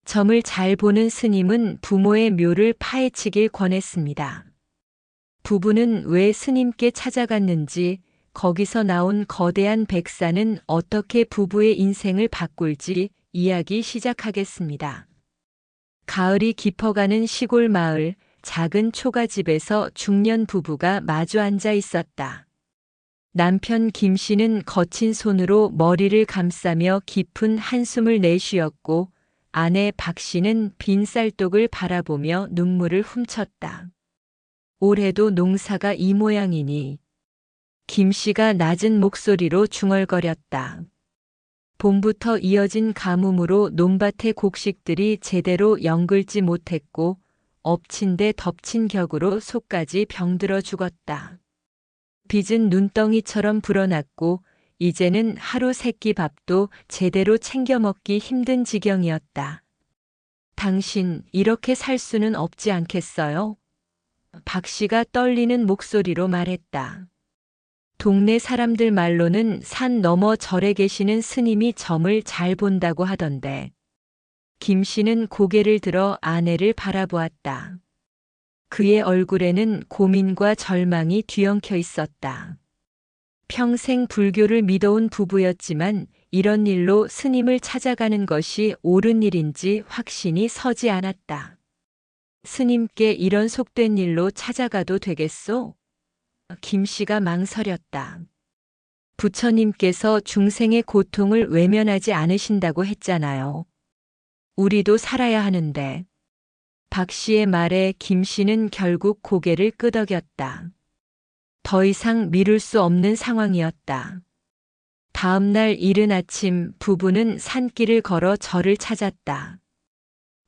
점을 잘 보는 스님은 부모의 묘를 파헤치길 권했습니다. 부부는 왜 스님께 찾아갔는지, 거기서 나온 거대한 백사는 어떻게 부부의 인생을 바꿀지 이야기 시작하겠습니다. 가을이 깊어가는 시골 마을, 작은 초가집에서 중년 부부가 마주 앉아 있었다. 남편 김 씨는 거친 손으로 머리를 감싸며 깊은 한숨을 내쉬었고, 아내 박 씨는 빈 쌀독을 바라보며 눈물을 훔쳤다. 올해도 농사가 이 모양이니. 김 씨가 낮은 목소리로 중얼거렸다. 봄부터 이어진 가뭄으로 논밭의 곡식들이 제대로 연글지 못했고, 엎친 데 덮친 격으로 속까지 병들어 죽었다. 빚은 눈덩이처럼 불어났고, 이제는 하루 세끼 밥도 제대로 챙겨 먹기 힘든 지경이었다. 당신 이렇게 살 수는 없지 않겠어요? 박 씨가 떨리는 목소리로 말했다. 동네 사람들 말로는 산 너머 절에 계시는 스님이 점을 잘 본다고 하던데. 김 씨는 고개를 들어 아내를 바라보았다. 그의 얼굴에는 고민과 절망이 뒤엉켜 있었다. 평생 불교를 믿어온 부부였지만 이런 일로 스님을 찾아가는 것이 옳은 일인지 확신이 서지 않았다. 스님께 이런 속된 일로 찾아가도 되겠소? 김 씨가 망설였다. 부처님께서 중생의 고통을 외면하지 않으신다고 했잖아요. 우리도 살아야 하는데. 박 씨의 말에 김 씨는 결국 고개를 끄덕였다. 더 이상 미룰 수 없는 상황이었다. 다음 날 이른 아침 부부는 산길을 걸어 절을 찾았다.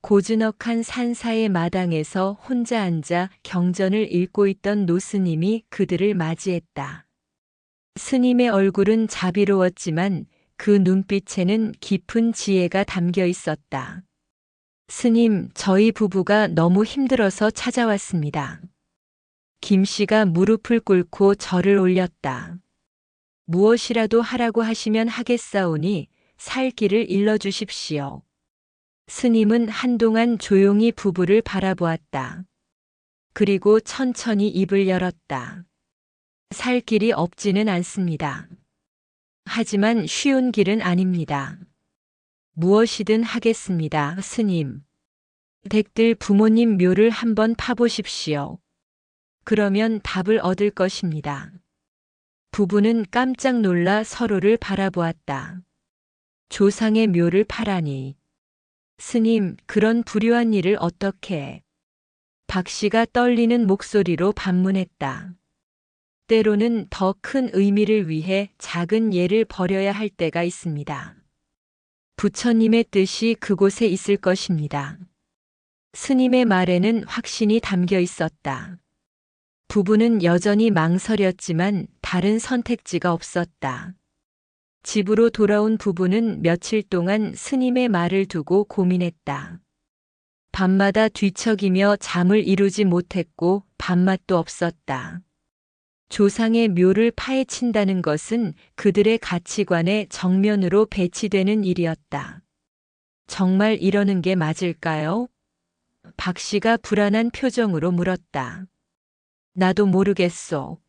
고즈넉한 산사의 마당에서 혼자 앉아 경전을 읽고 있던 노스님이 그들을 맞이했다. 스님의 얼굴은 자비로웠지만 그 눈빛에는 깊은 지혜가 담겨 있었다. 스님, 저희 부부가 너무 힘들어서 찾아왔습니다. 김 씨가 무릎을 꿇고 절을 올렸다. 무엇이라도 하라고 하시면 하겠사오니 살 길을 일러주십시오. 스님은 한동안 조용히 부부를 바라보았다. 그리고 천천히 입을 열었다. 살 길이 없지는 않습니다. 하지만 쉬운 길은 아닙니다. 무엇이든 하겠습니다, 스님. 댁들 부모님 묘를 한번 파보십시오. 그러면 답을 얻을 것입니다. 부부는 깜짝 놀라 서로를 바라보았다. 조상의 묘를 파라니. 스님, 그런 불효한 일을 어떻게? 박 씨가 떨리는 목소리로 반문했다. 때로는 더 큰 의미를 위해 작은 예를 버려야 할 때가 있습니다. 부처님의 뜻이 그곳에 있을 것입니다. 스님의 말에는 확신이 담겨 있었다. 부부는 여전히 망설였지만 다른 선택지가 없었다. 집으로 돌아온 부부는 며칠 동안 스님의 말을 두고 고민했다. 밤마다 뒤척이며 잠을 이루지 못했고 밥맛도 없었다. 조상의 묘를 파헤친다는 것은 그들의 가치관에 정면으로 배치되는 일이었다. 정말 이러는 게 맞을까요? 박 씨가 불안한 표정으로 물었다. 나도 모르겠소.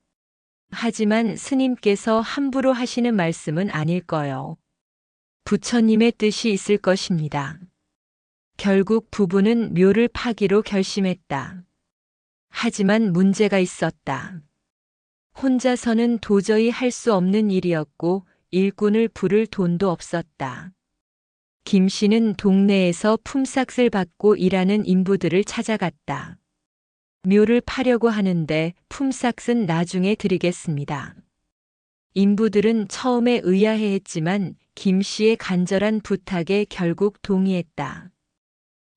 하지만 스님께서 함부로 하시는 말씀은 아닐 거요. 부처님의 뜻이 있을 것입니다. 결국 부부는 묘를 파기로 결심했다. 하지만 문제가 있었다. 혼자서는 도저히 할 수 없는 일이었고 일꾼을 부를 돈도 없었다. 김 씨는 동네에서 품삯을 받고 일하는 인부들을 찾아갔다. 묘를 파려고 하는데 품삯은 나중에 드리겠습니다. 인부들은 처음에 의아해했지만 김 씨의 간절한 부탁에 결국 동의했다.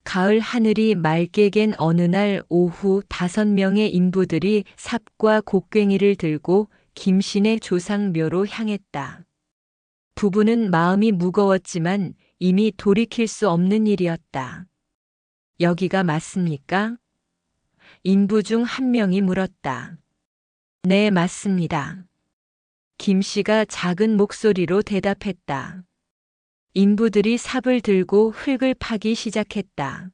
가을 하늘이 맑게 갠 어느 날 오후 5명의 인부들이 삽과 곡괭이를 들고 김 씨네 조상묘로 향했다. 부부는 마음이 무거웠지만 이미 돌이킬 수 없는 일이었다. 여기가 맞습니까? 인부 중 한 명이 물었다. 네, 맞습니다. 김 씨가 작은 목소리로 대답했다. 인부들이 삽을 들고 흙을 파기 시작했다.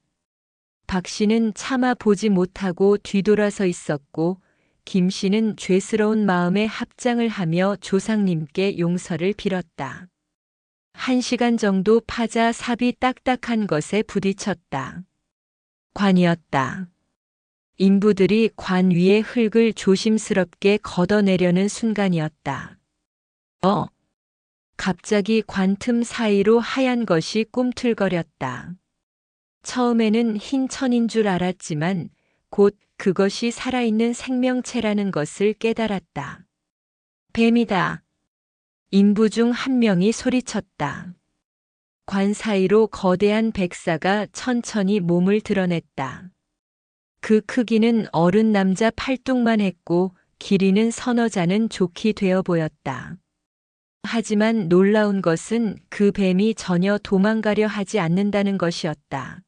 박 씨는 차마 보지 못하고 뒤돌아서 있었고 김 씨는 죄스러운 마음에 합장을 하며 조상님께 용서를 빌었다. 1시간 정도 파자 삽이 딱딱한 것에 부딪혔다. 관이었다. 인부들이 관 위의 흙을 조심스럽게 걷어내려는 순간이었다. 갑자기 관 틈 사이로 하얀 것이 꿈틀거렸다. 처음에는 흰 천인 줄 알았지만 곧 그것이 살아있는 생명체라는 것을 깨달았다. 뱀이다. 인부 중 한 명이 소리쳤다. 관 사이로 거대한 백사가 천천히 몸을 드러냈다. 그 크기는 어른 남자 팔뚝만 했고 길이는 서너 자는 좋게 되어 보였다. 하지만 놀라운 것은 그 뱀이 전혀 도망가려 하지 않는다는 것이었다.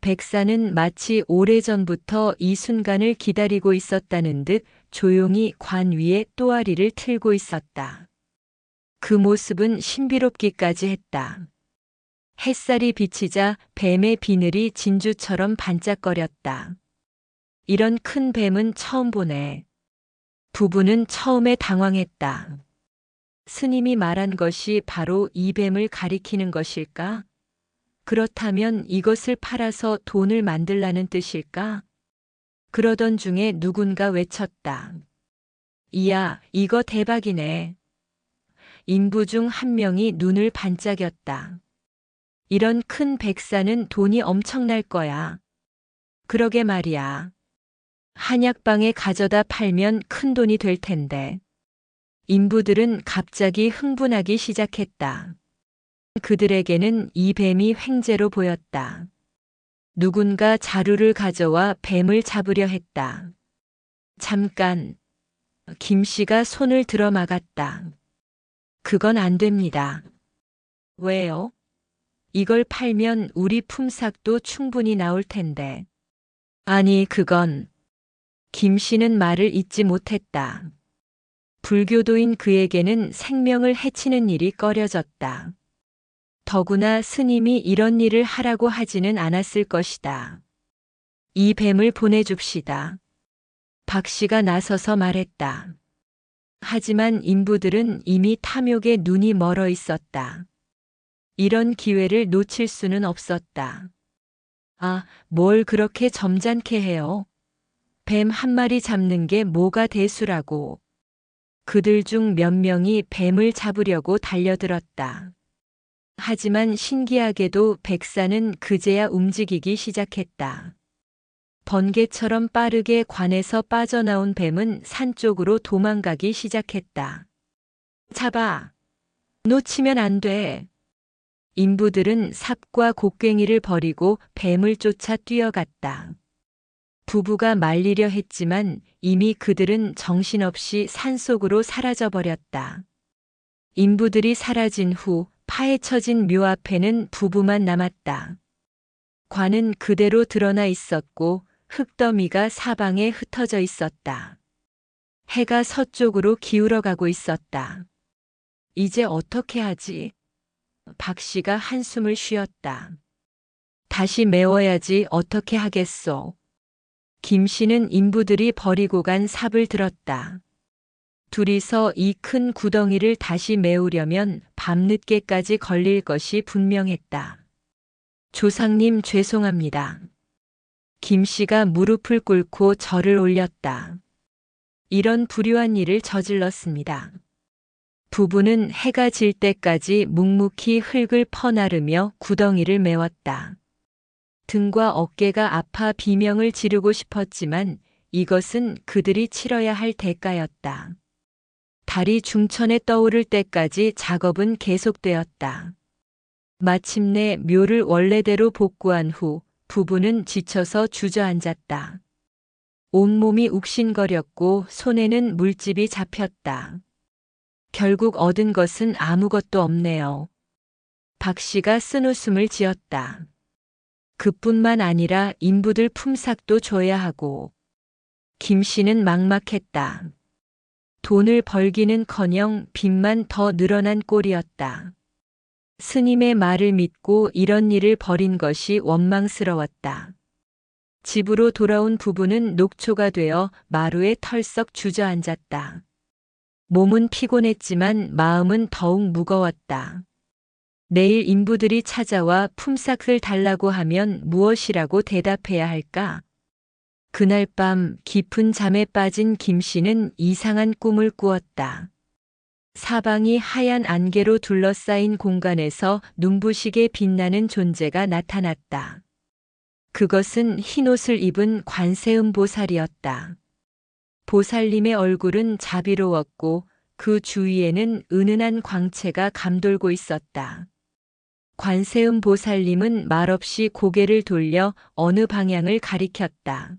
백사는 마치 오래전부터 이 순간을 기다리고 있었다는 듯 조용히 관 위에 또아리를 틀고 있었다. 그 모습은 신비롭기까지 했다. 햇살이 비치자 뱀의 비늘이 진주처럼 반짝거렸다. 이런 큰 뱀은 처음 보네. 부부는 처음에 당황했다. 스님이 말한 것이 바로 이 뱀을 가리키는 것일까? 그렇다면 이것을 팔아서 돈을 만들라는 뜻일까? 그러던 중에 누군가 외쳤다. 이야, 이거 대박이네. 인부 중 한 명이 눈을 반짝였다. 이런 큰 백사는 돈이 엄청날 거야. 그러게 말이야. 한약방에 가져다 팔면 큰 돈이 될 텐데. 인부들은 갑자기 흥분하기 시작했다. 그들에게는 이 뱀이 횡재로 보였다. 누군가 자루를 가져와 뱀을 잡으려 했다. 잠깐. 김 씨가 손을 들어 막았다. 그건 안 됩니다. 왜요? 이걸 팔면 우리 품삯도 충분히 나올 텐데. 아니, 그건. 김 씨는 말을 잇지 못했다. 불교도인 그에게는 생명을 해치는 일이 꺼려졌다. 더구나 스님이 이런 일을 하라고 하지는 않았을 것이다. 이 뱀을 보내줍시다. 박 씨가 나서서 말했다. 하지만 인부들은 이미 탐욕에 눈이 멀어 있었다. 이런 기회를 놓칠 수는 없었다. 아, 뭘 그렇게 점잖게 해요? 뱀 한 마리 잡는 게 뭐가 대수라고. 그들 중 몇 명이 뱀을 잡으려고 달려들었다. 하지만 신기하게도 백사는 그제야 움직이기 시작했다. 번개처럼 빠르게 관에서 빠져나온 뱀은 산 쪽으로 도망가기 시작했다. 잡아! 놓치면 안 돼! 인부들은 삽과 곡괭이를 버리고 뱀을 쫓아 뛰어갔다. 부부가 말리려 했지만 이미 그들은 정신없이 산속으로 사라져버렸다. 인부들이 사라진 후 파헤쳐진 묘 앞에는 부부만 남았다. 관은 그대로 드러나 있었고 흙더미가 사방에 흩어져 있었다. 해가 서쪽으로 기울어가고 있었다. 이제 어떻게 하지? 박 씨가 한숨을 쉬었다. 다시 메워야지 어떻게 하겠소. 김 씨는 인부들이 버리고 간 삽을 들었다. 둘이서 이 큰 구덩이를 다시 메우려면 밤늦게까지 걸릴 것이 분명했다. 조상님 죄송합니다. 김 씨가 무릎을 꿇고 절을 올렸다. 이런 불효한 일을 저질렀습니다. 부부는 해가 질 때까지 묵묵히 흙을 퍼나르며 구덩이를 메웠다. 등과 어깨가 아파 비명을 지르고 싶었지만 이것은 그들이 치러야 할 대가였다. 달이 중천에 떠오를 때까지 작업은 계속되었다. 마침내 묘를 원래대로 복구한 후 부부는 지쳐서 주저앉았다. 온몸이 욱신거렸고 손에는 물집이 잡혔다. 결국 얻은 것은 아무것도 없네요. 박 씨가 쓴웃음을 지었다. 그뿐만 아니라 인부들 품삯도 줘야 하고. 김 씨는 막막했다. 돈을 벌기는커녕 빚만 더 늘어난 꼴이었다. 스님의 말을 믿고 이런 일을 벌인 것이 원망스러웠다. 집으로 돌아온 부부는 녹초가 되어 마루에 털썩 주저앉았다. 몸은 피곤했지만 마음은 더욱 무거웠다. 내일 인부들이 찾아와 품삯을 달라고 하면 무엇이라고 대답해야 할까? 그날 밤 깊은 잠에 빠진 김 씨는 이상한 꿈을 꾸었다. 사방이 하얀 안개로 둘러싸인 공간에서 눈부시게 빛나는 존재가 나타났다. 그것은 흰옷을 입은 관세음 보살이었다. 보살님의 얼굴은 자비로웠고 그 주위에는 은은한 광채가 감돌고 있었다. 관세음 보살님은 말없이 고개를 돌려 어느 방향을 가리켰다.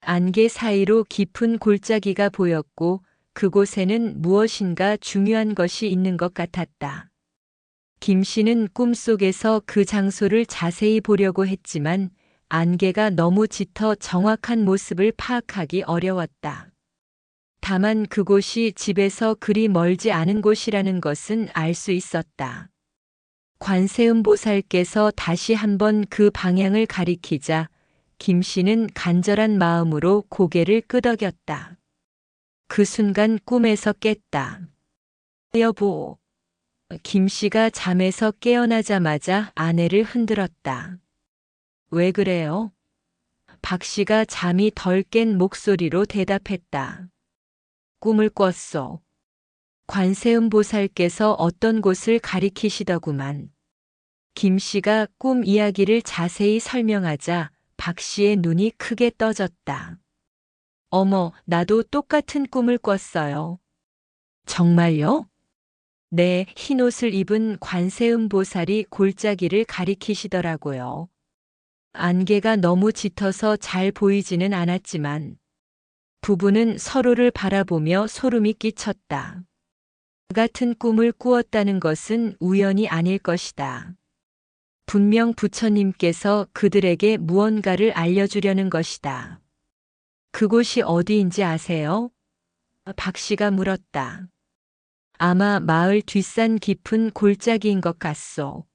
안개 사이로 깊은 골짜기가 보였고 그곳에는 무엇인가 중요한 것이 있는 것 같았다. 김 씨는 꿈속에서 그 장소를 자세히 보려고 했지만 안개가 너무 짙어 정확한 모습을 파악하기 어려웠다. 다만 그곳이 집에서 그리 멀지 않은 곳이라는 것은 알 수 있었다. 관세음 보살께서 다시 한번 그 방향을 가리키자 김 씨는 간절한 마음으로 고개를 끄덕였다. 그 순간 꿈에서 깼다. 여보. 김 씨가 잠에서 깨어나자마자 아내를 흔들었다. 왜 그래요? 박 씨가 잠이 덜 깬 목소리로 대답했다. 꿈을 꿨소. 관세음 보살께서 어떤 곳을 가리키시더구만. 김 씨가 꿈 이야기를 자세히 설명하자 박 씨의 눈이 크게 떠졌다. 어머, 나도 똑같은 꿈을 꿨어요. 정말요? 네, 흰옷을 입은 관세음 보살이 골짜기를 가리키시더라고요. 안개가 너무 짙어서 잘 보이지는 않았지만 부부는 서로를 바라보며 소름이 끼쳤다. 같은 꿈을 꾸었다는 것은 우연이 아닐 것이다. 분명 부처님께서 그들에게 무언가를 알려주려는 것이다. 그곳이 어디인지 아세요? 박 씨가 물었다. 아마 마을 뒷산 깊은 골짜기인 것 같소.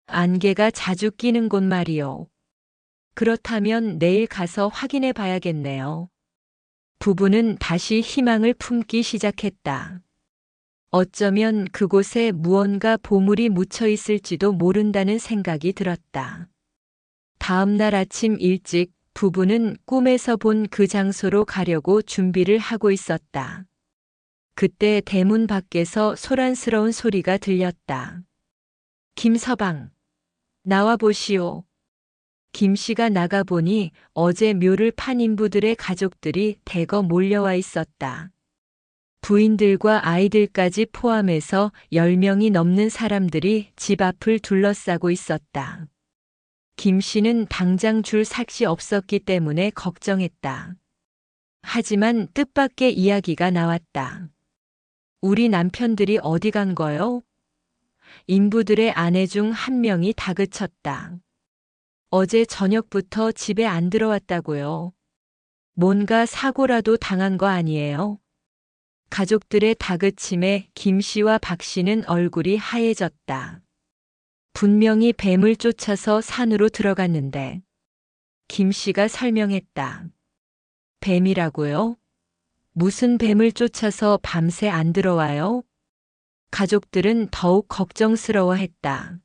안개가 자주 끼는 곳 말이요. 그렇다면 내일 가서 확인해 봐야겠네요. 부부는 다시 희망을 품기 시작했다. 어쩌면 그곳에 무언가 보물이 묻혀 있을지도 모른다는 생각이 들었다. 다음 날 아침 일찍 부부는 꿈에서 본 그 장소로 가려고 준비를 하고 있었다. 그때 대문 밖에서 소란스러운 소리가 들렸다. 김서방, 나와 보시오. 김 씨가 나가보니 어제 묘를 판 인부들의 가족들이 대거 몰려와 있었다. 부인들과 아이들까지 포함해서 10명이 넘는 사람들이 집 앞을 둘러싸고 있었다. 김 씨는 당장 줄 삭이 없었기 때문에 걱정했다. 하지만 뜻밖의 이야기가 나왔다. 우리 남편들이 어디 간 거요? 인부들의 아내 중 한 명이 다그쳤다. 어제 저녁부터 집에 안 들어왔다고요. 뭔가 사고라도 당한 거 아니에요? 가족들의 다그침에 김 씨와 박 씨는 얼굴이 하얘졌다. 분명히 뱀을 쫓아서 산으로 들어갔는데 김 씨가 설명했다. 뱀이라고요? 무슨 뱀을 쫓아서 밤새 안 들어와요? 가족들은 더욱 걱정스러워했다.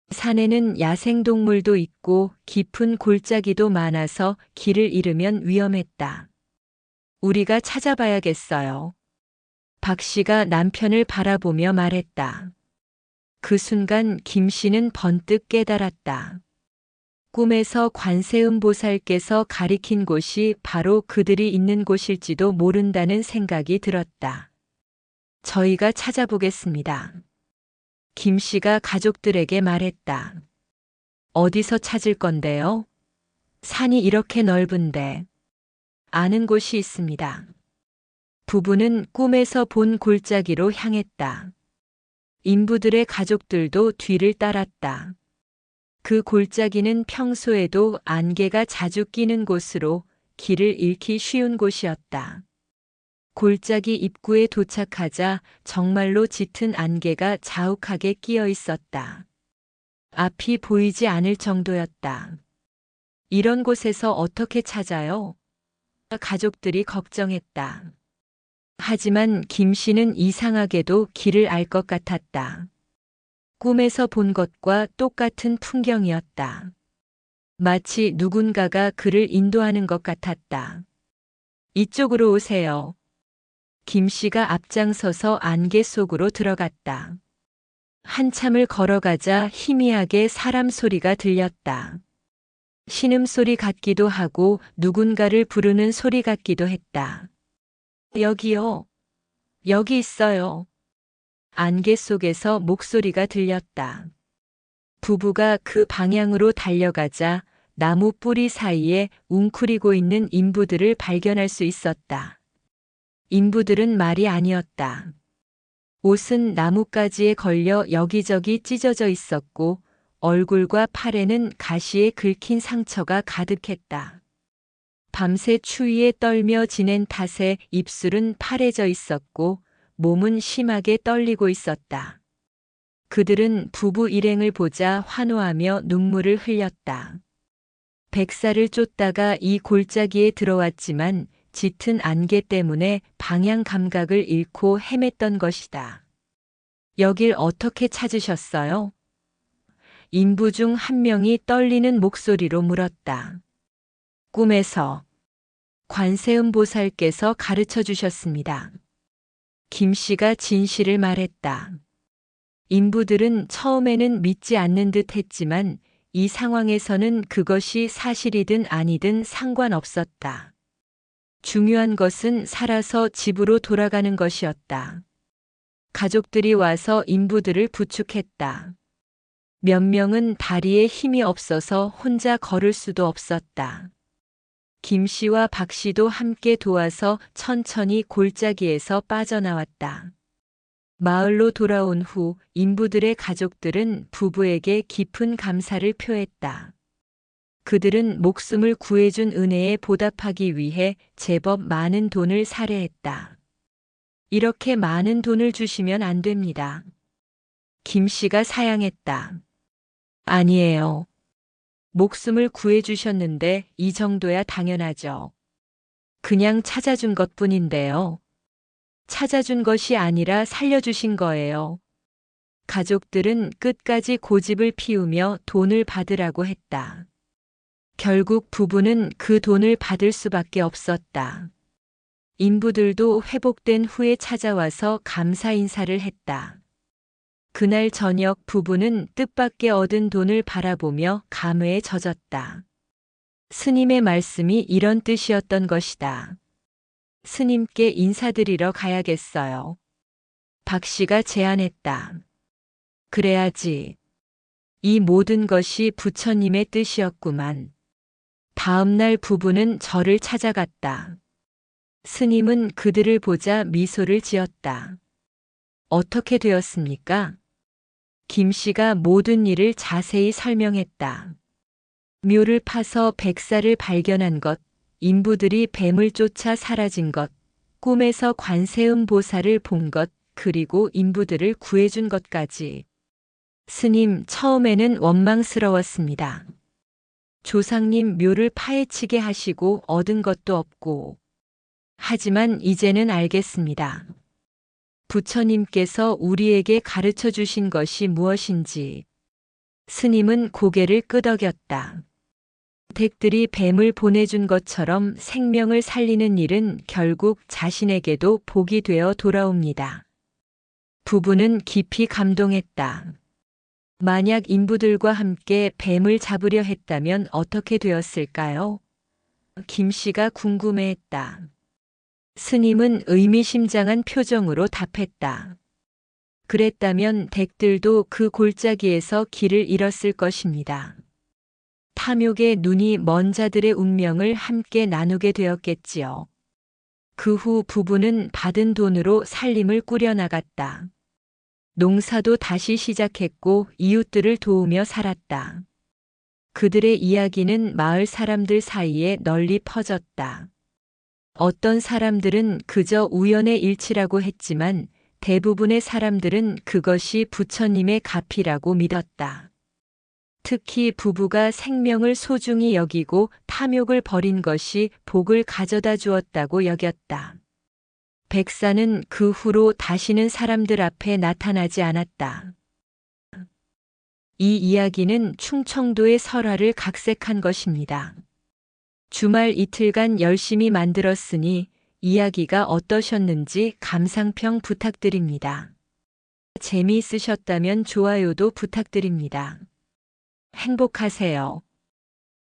산에는 야생동물도 있고 깊은 골짜기도 많아서 길을 잃으면 위험했다. 우리가 찾아봐야겠어요. 박 씨가 남편을 바라보며 말했다. 그 순간 김 씨는 번뜩 깨달았다. 꿈에서 관세음 보살께서 가리킨 곳이 바로 그들이 있는 곳일지도 모른다는 생각이 들었다. 저희가 찾아보겠습니다. 김 씨가 가족들에게 말했다. 어디서 찾을 건데요? 산이 이렇게 넓은데. 아는 곳이 있습니다. 부부는 꿈에서 본 골짜기로 향했다. 인부들의 가족들도 뒤를 따랐다. 그 골짜기는 평소에도 안개가 자주 끼는 곳으로 길을 잃기 쉬운 곳이었다. 골짜기 입구에 도착하자 정말로 짙은 안개가 자욱하게 끼어 있었다. 앞이 보이지 않을 정도였다. 이런 곳에서 어떻게 찾아요? 가족들이 걱정했다. 하지만 김 씨는 이상하게도 길을 알 것 같았다. 꿈에서 본 것과 똑같은 풍경이었다. 마치 누군가가 그를 인도하는 것 같았다. 이쪽으로 오세요. 김 씨가 앞장서서 안개 속으로 들어갔다. 한참을 걸어가자 희미하게 사람 소리가 들렸다. 신음소리 같기도 하고 누군가를 부르는 소리 같기도 했다. 여기요. 여기 있어요. 안개 속에서 목소리가 들렸다. 부부가 그 방향으로 달려가자 나무 뿌리 사이에 웅크리고 있는 인부들을 발견할 수 있었다. 인부들은 말이 아니었다. 옷은 나뭇가지에 걸려 여기저기 찢어져 있었고 얼굴과 팔에는 가시에 긁힌 상처가 가득했다. 밤새 추위에 떨며 지낸 탓에 입술은 파래져 있었고 몸은 심하게 떨리고 있었다. 그들은 부부 일행을 보자 환호하며 눈물을 흘렸다. 백사를 쫓다가 이 골짜기에 들어왔지만 짙은 안개 때문에 방향 감각을 잃고 헤맸던 것이다. 여길 어떻게 찾으셨어요? 인부 중 한 명이 떨리는 목소리로 물었다. 꿈에서 관세음 보살께서 가르쳐 주셨습니다. 김 씨가 진실을 말했다. 인부들은 처음에는 믿지 않는 듯 했지만 이 상황에서는 그것이 사실이든 아니든 상관없었다. 중요한 것은 살아서 집으로 돌아가는 것이었다. 가족들이 와서 인부들을 부축했다. 몇 명은 다리에 힘이 없어서 혼자 걸을 수도 없었다. 김 씨와 박 씨도 함께 도와서 천천히 골짜기에서 빠져나왔다. 마을로 돌아온 후 인부들의 가족들은 부부에게 깊은 감사를 표했다. 그들은 목숨을 구해준 은혜에 보답하기 위해 제법 많은 돈을 살해했다. 이렇게 많은 돈을 주시면 안 됩니다. 김 씨가 사양했다. 아니에요. 목숨을 구해주셨는데 이 정도야 당연하죠. 그냥 찾아준 것뿐인데요. 찾아준 것이 아니라 살려주신 거예요. 가족들은 끝까지 고집을 피우며 돈을 받으라고 했다. 결국 부부는 그 돈을 받을 수밖에 없었다. 인부들도 회복된 후에 찾아와서 감사 인사를 했다. 그날 저녁 부부는 뜻밖의 얻은 돈을 바라보며 감회에 젖었다. 스님의 말씀이 이런 뜻이었던 것이다. 스님께 인사드리러 가야겠어요. 박 씨가 제안했다. 그래야지. 이 모든 것이 부처님의 뜻이었구만. 다음 날 부부는 절을 찾아갔다. 스님은 그들을 보자 미소를 지었다. 어떻게 되었습니까? 김 씨가 모든 일을 자세히 설명했다. 묘를 파서 백사를 발견한 것, 인부들이 뱀을 쫓아 사라진 것, 꿈에서 관세음 보살을 본 것, 그리고 인부들을 구해준 것까지. 스님, 처음에는 원망스러웠습니다. 조상님 묘를 파헤치게 하시고 얻은 것도 없고. 하지만 이제는 알겠습니다. 부처님께서 우리에게 가르쳐 주신 것이 무엇인지. 스님은 고개를 끄덕였다. 댁들이 뱀을 보내준 것처럼 생명을 살리는 일은 결국 자신에게도 복이 되어 돌아옵니다. 부부는 깊이 감동했다. 만약 인부들과 함께 뱀을 잡으려 했다면 어떻게 되었을까요? 김 씨가 궁금해했다. 스님은 의미심장한 표정으로 답했다. 그랬다면 댁들도 그 골짜기에서 길을 잃었을 것입니다. 탐욕의 눈이 먼 자들의 운명을 함께 나누게 되었겠지요. 그 후 부부는 받은 돈으로 살림을 꾸려나갔다. 농사도 다시 시작했고 이웃들을 도우며 살았다. 그들의 이야기는 마을 사람들 사이에 널리 퍼졌다. 어떤 사람들은 그저 우연의 일치라고 했지만 대부분의 사람들은 그것이 부처님의 가피라고 믿었다. 특히 부부가 생명을 소중히 여기고 탐욕을 버린 것이 복을 가져다 주었다고 여겼다. 백사는 그 후로 다시는 사람들 앞에 나타나지 않았다. 이 이야기는 충청도의 설화를 각색한 것입니다. 주말 이틀간 열심히 만들었으니 이야기가 어떠셨는지 감상평 부탁드립니다. 재미있으셨다면 좋아요도 부탁드립니다. 행복하세요.